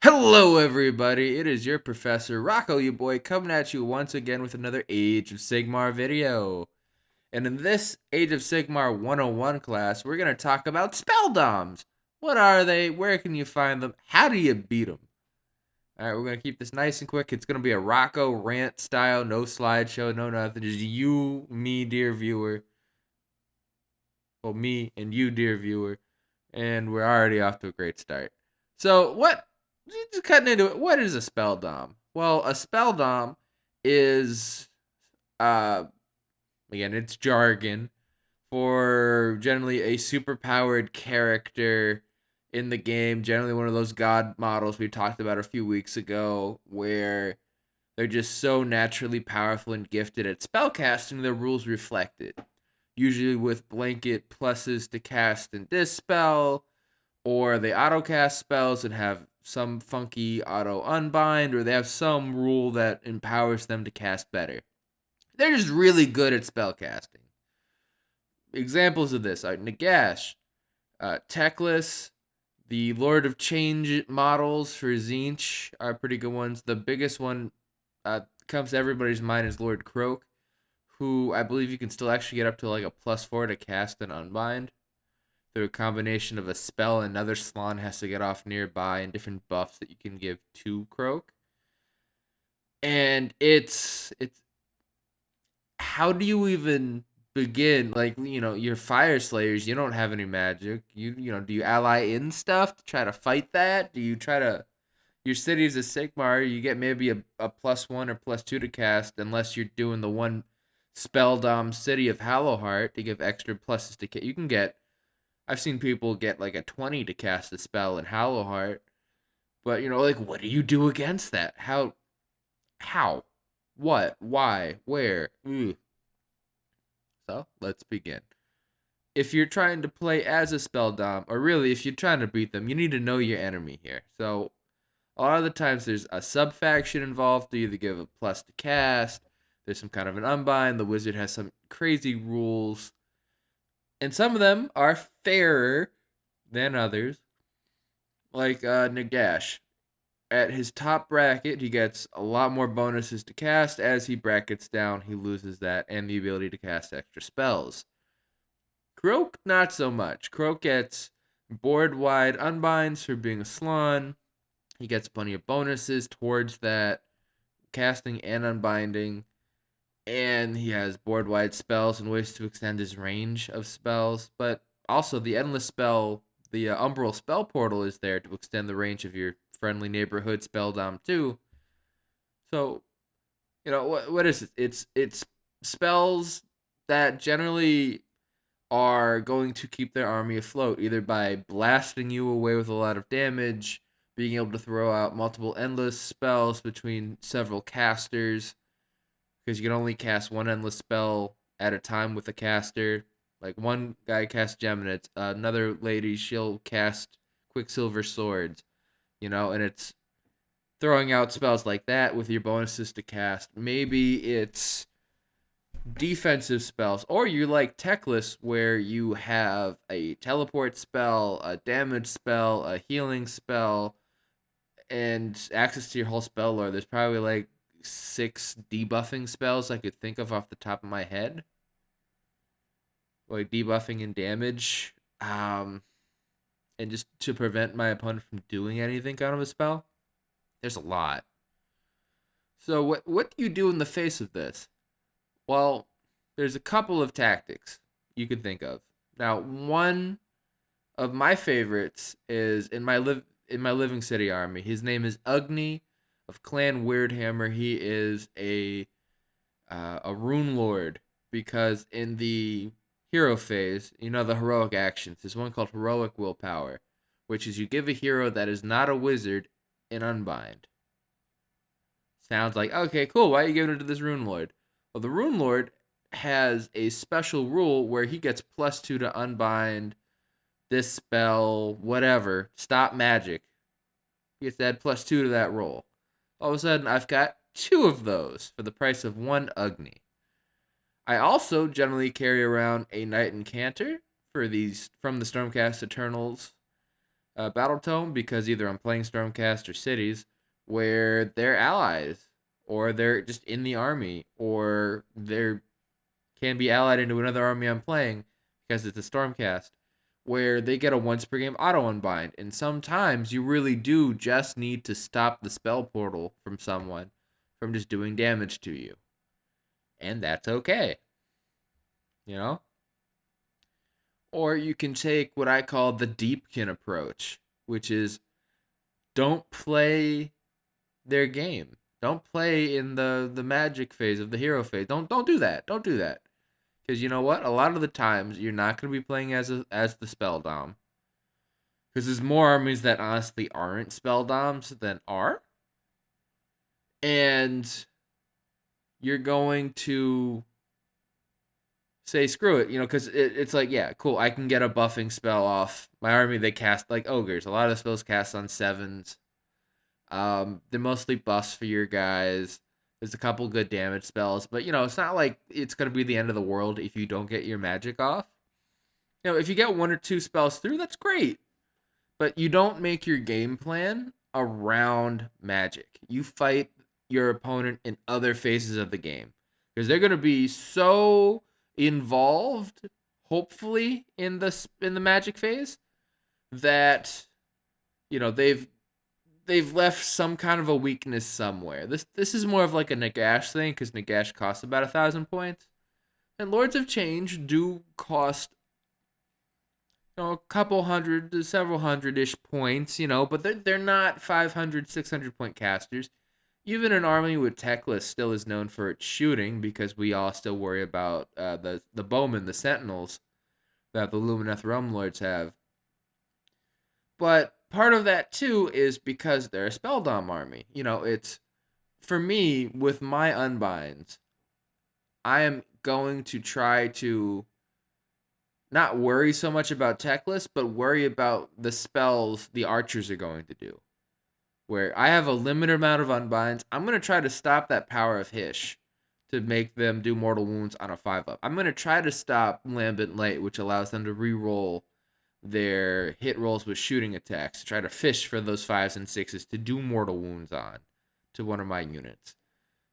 Hello, everybody. It is your professor, Rocco, you boy, coming at you once again with another Age of Sigmar video. And in this Age of Sigmar 101 class, we're going to talk about spell doms. What are they? Where can you find them? How do you beat them? All right, we're going to keep this nice and quick. It's going to be a Rocco rant style, no slideshow, no nothing. Just you, me, dear viewer. Well, me and you, dear viewer. And we're already off to a great start. So, just cutting into it, what is a spell dom? Well, a spell dom is, uh, again, it's jargon for generally a superpowered character in the game. Generally, one of those god models we talked about a few weeks ago, where they're just so naturally powerful and gifted at spellcasting, their rules reflect it. Usually with blanket pluses to cast and dispel, or they auto cast spells and have some funky auto unbind, or they have some rule that empowers them to cast better. They're just really good at spell casting. Examples of this are Nagash, Teclis, the Lord of Change models for Zinch are pretty good ones. The biggest one comes to everybody's mind is Lord Croak, who I believe you can still actually get up to like a +4 to cast and unbind through a combination of a spell and another Slann has to get off nearby and different buffs that you can give to Croak. And it's how do you even begin? Like, your fire slayers, you don't have any magic. Do you ally in stuff to try to fight that? Do you try to your city's a Sigmar, you get maybe a +1 or +2 to cast unless you're doing the one spell dom city of Hallowheart to give extra pluses to you can get. I've seen people get like a 20 to cast a spell in Hallowheart. But like what do you do against that? How? What? Why? Where? Ooh. So let's begin. If you're trying to play as a spell dom, or really if you're trying to beat them, you need to know your enemy here. So a lot of the times there's a sub faction involved to either give a plus to cast, there's some kind of an unbind, the wizard has some crazy rules. And some of them are fairer than others. Like Nagash. At his top bracket, he gets a lot more bonuses to cast. As he brackets down, he loses that and the ability to cast extra spells. Croak, not so much. Croak gets board wide unbinds for being a Slann. He gets plenty of bonuses towards that, casting and unbinding. And he has board wide spells and ways to extend his range of spells. But also, the endless spell, the Umbral spell portal is there to extend the range of your friendly neighborhood spell dom too. So, what is it? It's spells that generally are going to keep their army afloat, either by blasting you away with a lot of damage, being able to throw out multiple endless spells between several casters, because you can only cast one endless spell at a time with a caster. Like one guy casts Geminate, another lady she'll cast Quicksilver Swords, and it's throwing out spells like that with your bonuses to cast. Maybe it's defensive spells, or you like Teclis where you have a teleport spell, a damage spell, a healing spell, and access to your whole spell lore. There's probably like 6 debuffing spells I could think of off the top of my head, like debuffing and damage, and just to prevent my opponent from doing anything kind of a spell. There's a lot. So what do you do in the face of this? Well, there's a couple of tactics you could think of. Now, one of my favorites is in my living city army. His name is Ugni of Clan Weirdhammer. He is a rune lord, because in the hero phase, the heroic actions, there's one called heroic willpower, which is you give a hero that is not a wizard an unbind. Sounds like, okay, cool, why are you giving it to this rune lord? Well, the rune lord has a special rule where he gets +2 to unbind, dispel, whatever, stop magic. He gets to add +2 to that roll. All of a sudden, I've got 2 of those for the price of 1 Ugni. I also generally carry around a Knight Incanter for these from the Stormcast Eternals battle tome because either I'm playing Stormcast or cities where they're allies or they're just in the army or they're can be allied into another army I'm playing because it's a Stormcast, where they get a once per game auto unbind. And sometimes you really do just need to stop the spell portal from someone from just doing damage to you. And that's okay, you know? Or you can take what I call the Deepkin approach, which is don't play their game. Don't play in the magic phase of the hero phase. Don't do that. Don't do that. Because you know what? A lot of the times you're not going to be playing as the spell dom. Because there's more armies that honestly aren't spell doms than are. And you're going to say screw it, because it's like, yeah, cool, I can get a buffing spell off my army. They cast like ogres. A lot of the spells cast on sevens. They're mostly buffs for your guys. There's a couple good damage spells, but it's not like it's gonna be the end of the world if you don't get your magic off. If you get one or two spells through, that's great. But you don't make your game plan around magic. You fight your opponent in other phases of the game because they're gonna be so involved, hopefully in the magic phase, that they've left some kind of a weakness somewhere. This is more of like a Nagash thing because Nagash costs about 1,000 points, and Lords of Change do cost a couple hundred to several hundred-ish points, but they're not 500, 600 point casters. Even an army with Techless still is known for its shooting because we all still worry about the bowmen, the sentinels that the Lumineth Realm Lords have. But part of that too is because they're a Spelldom army. It's for me with my unbinds, I am going to try to not worry so much about Techless, but worry about the spells the archers are going to do. Where I have a limited amount of unbinds, I'm going to try to stop that power of Hish to make them do mortal wounds on a 5-up. I'm going to try to stop Lambent Light, which allows them to re-roll their hit rolls with shooting attacks, to try to fish for those 5s and 6s to do mortal wounds on to one of my units.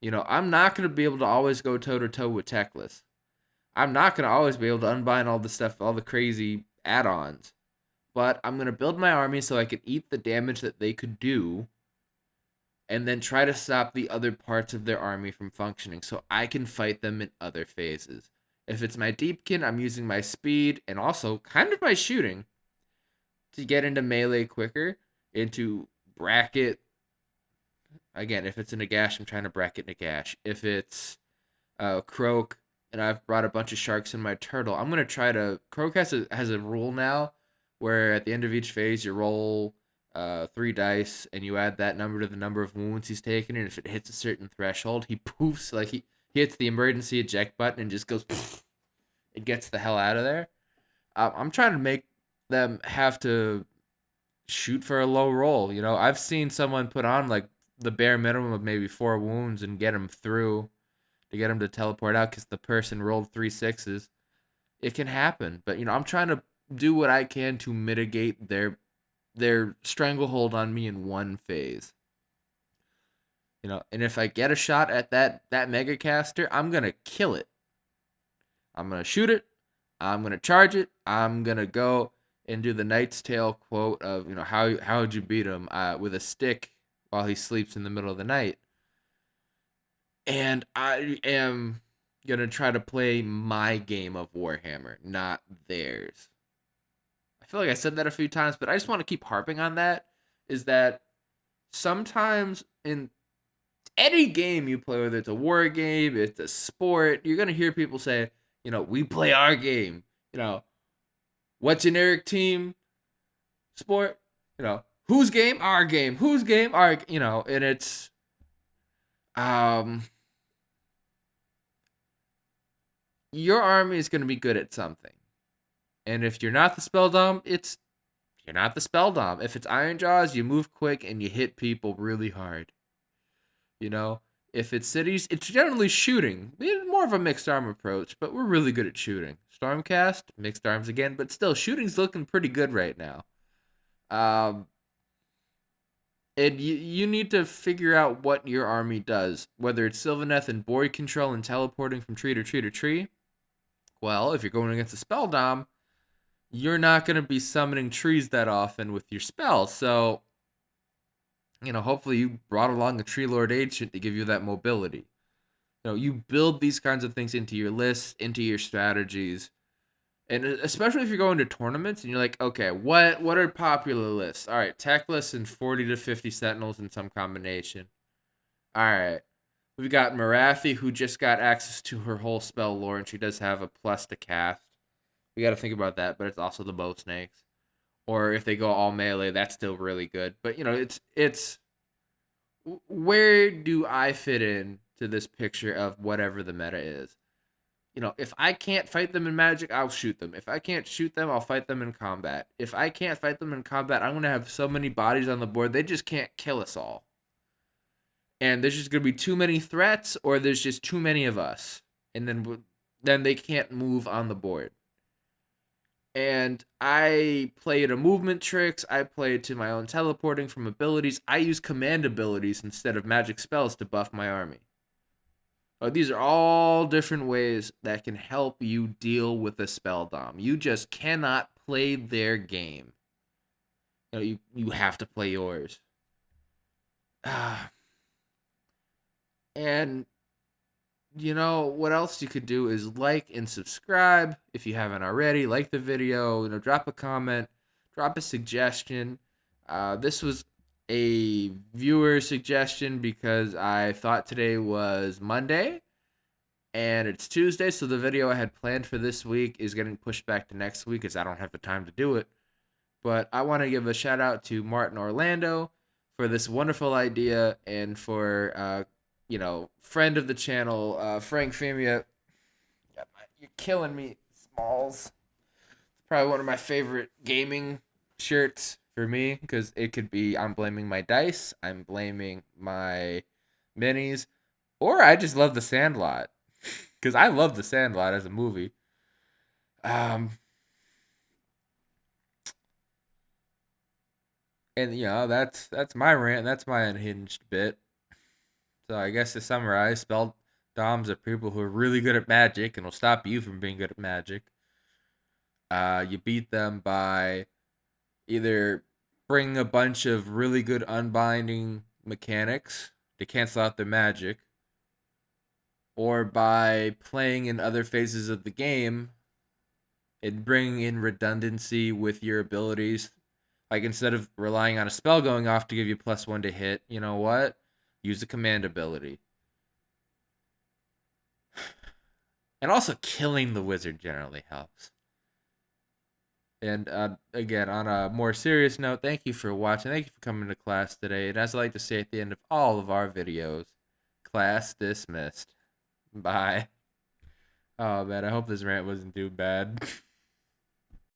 I'm not going to be able to always go toe-to-toe with Techless. I'm not going to always be able to unbind all the stuff, all the crazy add-ons. But I'm going to build my army so I can eat the damage that they could do and then try to stop the other parts of their army from functioning so I can fight them in other phases. If it's my Deepkin, I'm using my speed and also kind of my shooting to get into melee quicker, into bracket. Again, if it's a Nagash, I'm trying to bracket Nagash. If it's Croak and I've brought a bunch of sharks in my turtle, I'm going to try to... Croak has a rule now where at the end of each phase you roll 3 dice and you add that number to the number of wounds he's taken, and if it hits a certain threshold, he poofs, like he hits the emergency eject button and just goes poof, it gets the hell out of there. I'm trying to make them have to shoot for a low roll. I've seen someone put on like the bare minimum of maybe 4 wounds and get him through to get him to teleport out because the person rolled 3 6s. It can happen, but I'm trying to do what I can to mitigate their stranglehold on me in one phase. And if I get a shot at that mega caster, I'm gonna kill it. I'm gonna shoot it. I'm gonna charge it. I'm gonna go and do the Knight's Tale quote of how would you beat him with a stick while he sleeps in the middle of the night. And I am gonna try to play my game of Warhammer, not theirs. I feel like I said that a few times, but I just want to keep harping on that, is that sometimes in any game you play, whether it's a war game, it's a sport, you're going to hear people say, we play our game. What generic team sport? Whose game? Our game. Whose game? Our, and it's, your army is going to be good at something. And if you're not the Spelldom, you're not the Spelldom. If it's Ironjaws, you move quick and you hit people really hard. If it's cities, it's generally shooting. It's more of a mixed arm approach, but we're really good at shooting. Stormcast, mixed arms again, but still, shooting's looking pretty good right now. Um, and you need to figure out what your army does, whether it's Sylvaneth and board control and teleporting from tree to tree to tree. Well, if you're going against a spell dom, you're not going to be summoning trees that often with your spell. So, hopefully you brought along a Tree Lord Ancient to give you that mobility. You build these kinds of things into your lists, into your strategies. And especially if you're going to tournaments and you're like, okay, what are popular lists? All right, tech lists and 40 to 50 sentinels in some combination. All right. We've got Marathi, who just got access to her whole spell lore, and she does have a plus to cast. We got to think about that, but it's also the bow snakes. Or if they go all melee, that's still really good. But it's where do I fit in to this picture of whatever the meta is? If I can't fight them in Magic, I'll shoot them. If I can't shoot them, I'll fight them in combat. If I can't fight them in combat, I'm gonna have so many bodies on the board they just can't kill us all. And there's just gonna be too many threats, or there's just too many of us, and then they can't move on the board. And I played a movement tricks. I played to my own teleporting from abilities. I use command abilities instead of magic spells to buff my army. These are all different ways that can help you deal with a spell dom. You just cannot play their game. You have to play yours. And what else you could do is like and subscribe if you haven't already. Like the video, drop a comment, drop a suggestion. This was a viewer suggestion because I thought today was Monday and it's Tuesday, so the video I had planned for this week is getting pushed back to next week as I don't have the time to do it. But I want to give a shout out to Martin Orlando for this wonderful idea, and for friend of the channel, Frank Femia. You're killing me, Smalls. Probably one of my favorite gaming shirts for me because it could be I'm blaming my dice, I'm blaming my minis, or I just love The Sandlot because I love The Sandlot as a movie. And that's my rant. That's my unhinged bit. So I guess to summarize, spell doms are people who are really good at magic and will stop you from being good at magic. You beat them by either bringing a bunch of really good unbinding mechanics to cancel out their magic, or by playing in other phases of the game and bringing in redundancy with your abilities. Like, instead of relying on a spell going off to give you +1 to hit, you know what? Use the command ability. And also killing the wizard generally helps. And again, on a more serious note, thank you for watching. Thank you for coming to class today. And as I like to say at the end of all of our videos, class dismissed. Bye. Oh man, I hope this rant wasn't too bad.